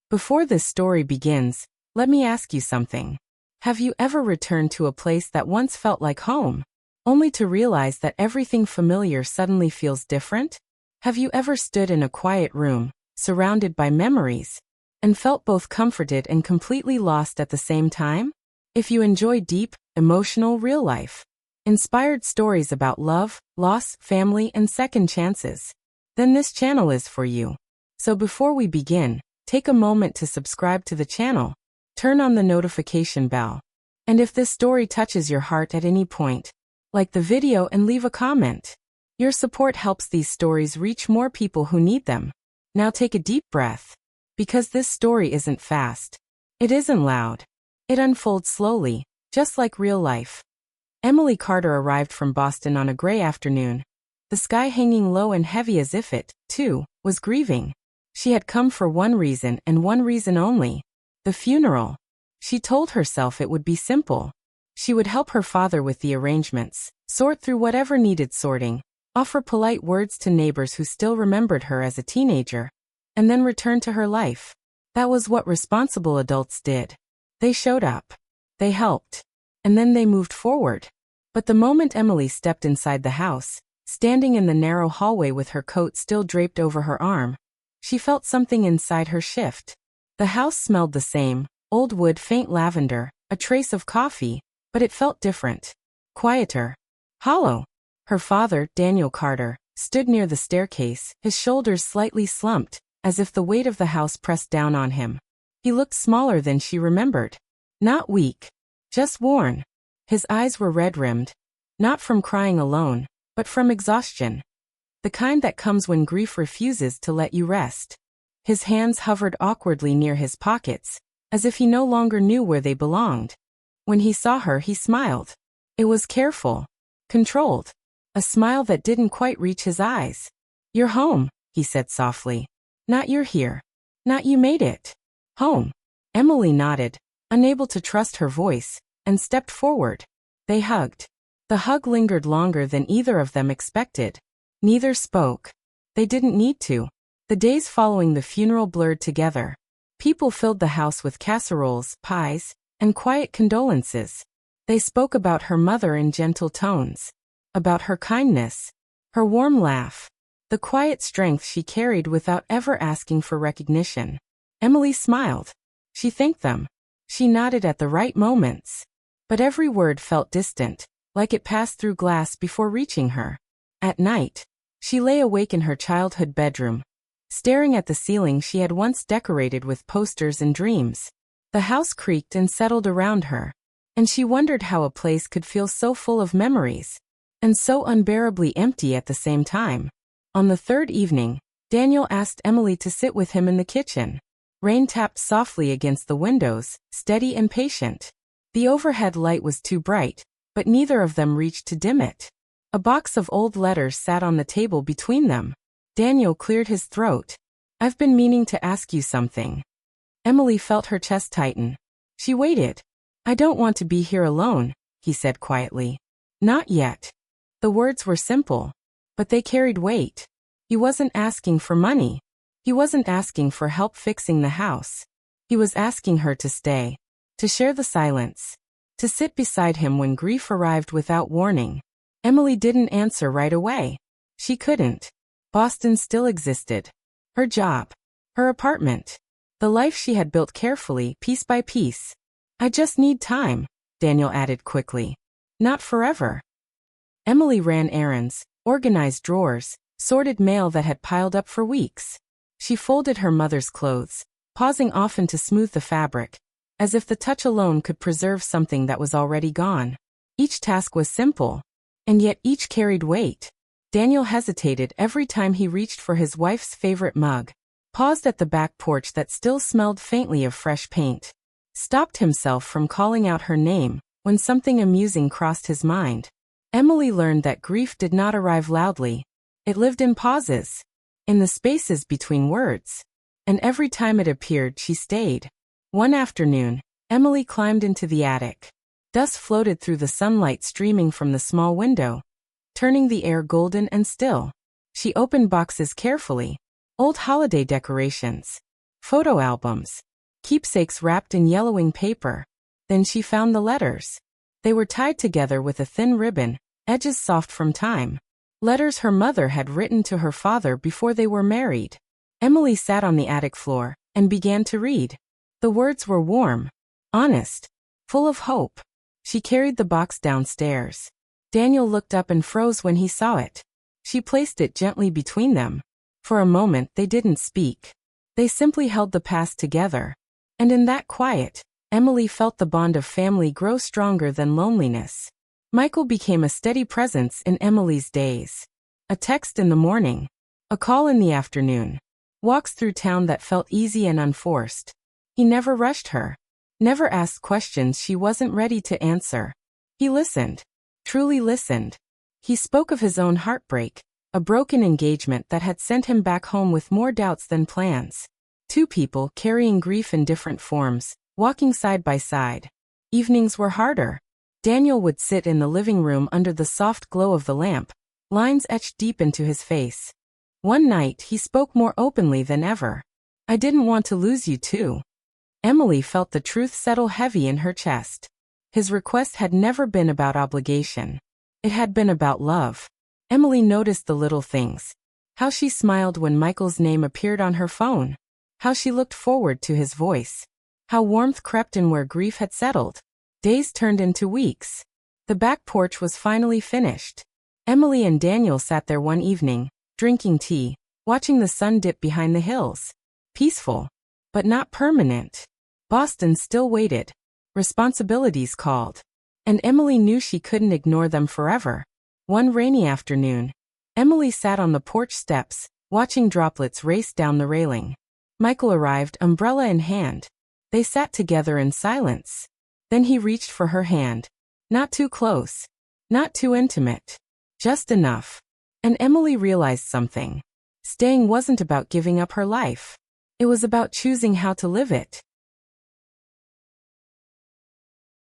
Before this story begins, let me ask you something. Have you ever returned to a place that once felt like home, only to realize that everything familiar suddenly feels different? Have you ever stood in a quiet room, surrounded by memories, and felt both comforted and completely lost at the same time? If you enjoy deep, emotional, real-life, inspired stories about love, loss, family, and second chances, then this channel is for you. So before we begin, take a moment to subscribe to the channel, turn on the notification bell, and if this story touches your heart at any point, like the video and leave a comment. Your support helps these stories reach more people who need them. Now take a deep breath, because this story isn't fast. It isn't loud. It unfolds slowly, just like real life. Emily Carter arrived from Boston on a gray afternoon, the sky hanging low and heavy as if it, too, was grieving. She had come for one reason and one reason only: the funeral. She told herself it would be simple. She would help her father with the arrangements, sort through whatever needed sorting, offer polite words to neighbors who still remembered her as a teenager, and then return to her life. That was what responsible adults did. They showed up. They helped. And then they moved forward. But the moment Emily stepped inside the house, standing in the narrow hallway with her coat still draped over her arm, she felt something inside her shift. The house smelled the same: old wood, faint lavender, a trace of coffee, but it felt different. Quieter. Hollow. Her father, Daniel Carter, stood near the staircase, his shoulders slightly slumped, as if the weight of the house pressed down on him. He looked smaller than she remembered. Not weak. Just worn. His eyes were red-rimmed. Not from crying alone, but from exhaustion. The kind that comes when grief refuses to let you rest. His hands hovered awkwardly near his pockets, as if he no longer knew where they belonged. When he saw her, he smiled. It was careful. Controlled. A smile that didn't quite reach his eyes. "You're home," he said softly. "Not you're here. Not you made it. Home." Emily nodded, unable to trust her voice, and stepped forward. They hugged. The hug lingered longer than either of them expected. Neither spoke. They didn't need to. The days following the funeral blurred together. People filled the house with casseroles, pies, and quiet condolences. They spoke about her mother in gentle tones. About her kindness. Her warm laugh. The quiet strength she carried without ever asking for recognition. Emily smiled. She thanked them. She nodded at the right moments. But every word felt distant, like it passed through glass before reaching her. At night, she lay awake in her childhood bedroom, staring at the ceiling she had once decorated with posters and dreams. The house creaked and settled around her, and she wondered how a place could feel so full of memories, and so unbearably empty at the same time. On the third evening, Daniel asked Emily to sit with him in the kitchen. Rain tapped softly against the windows, steady and patient. The overhead light was too bright, but neither of them reached to dim it. A box of old letters sat on the table between them. Daniel cleared his throat. "I've been meaning to ask you something." Emily felt her chest tighten. She waited. "I don't want to be here alone," he said quietly. "Not yet." The words were simple, but they carried weight. He wasn't asking for money. He wasn't asking for help fixing the house. He was asking her to stay, to share the silence, to sit beside him when grief arrived without warning. Emily didn't answer right away. She couldn't. Boston still existed. Her job. Her apartment. The life she had built carefully, piece by piece. "I just need time," Daniel added quickly. "Not forever." Emily ran errands, organized drawers, sorted mail that had piled up for weeks. She folded her mother's clothes, pausing often to smooth the fabric, as if the touch alone could preserve something that was already gone. Each task was simple, and yet each carried weight. Daniel hesitated every time he reached for his wife's favorite mug, paused at the back porch that still smelled faintly of fresh paint, stopped himself from calling out her name when something amusing crossed his mind. Emily learned that grief did not arrive loudly. It lived in pauses, in the spaces between words. And every time it appeared, she stayed. One afternoon, Emily climbed into the attic. Dust floated through the sunlight streaming from the small window, turning the air golden and still. She opened boxes carefully. Old holiday decorations. photo albums, keepsakes wrapped in yellowing paper. Then she found the letters. They were tied together with a thin ribbon, edges soft from time. Letters her mother had written to her father before they were married. Emily sat on the attic floor and began to read. The words were warm, honest, full of hope. She carried the box downstairs. Daniel looked up and froze when he saw it. She placed it gently between them. For a moment they didn't speak. They simply held the past together. And in that quiet, Emily felt the bond of family grow stronger than loneliness. Michael became a steady presence in Emily's days. A text in the morning, a call in the afternoon, walks through town that felt easy and unforced. He never rushed her, never asked questions she wasn't ready to answer. He listened, truly listened. He spoke of his own heartbreak, a broken engagement that had sent him back home with more doubts than plans. Two people carrying grief in different forms, walking side by side. Evenings were harder. Daniel would sit in the living room under the soft glow of the lamp, lines etched deep into his face. One night he spoke more openly than ever. "I didn't want to lose you too." Emily felt the truth settle heavy in her chest. His request had never been about obligation. It had been about love. Emily noticed the little things. How she smiled when Michael's name appeared on her phone. How she looked forward to his voice. How warmth crept in where grief had settled. Days turned into weeks. The back porch was finally finished. Emily and Daniel sat there one evening, drinking tea, watching the sun dip behind the hills. Peaceful, but not permanent. Boston still waited. Responsibilities called. And Emily knew she couldn't ignore them forever. One rainy afternoon, Emily sat on the porch steps, watching droplets race down the railing. Michael arrived, umbrella in hand. They sat together in silence. Then he reached for her hand. Not too close. Not too intimate. Just enough. And Emily realized something. Staying wasn't about giving up her life. It was about choosing how to live it.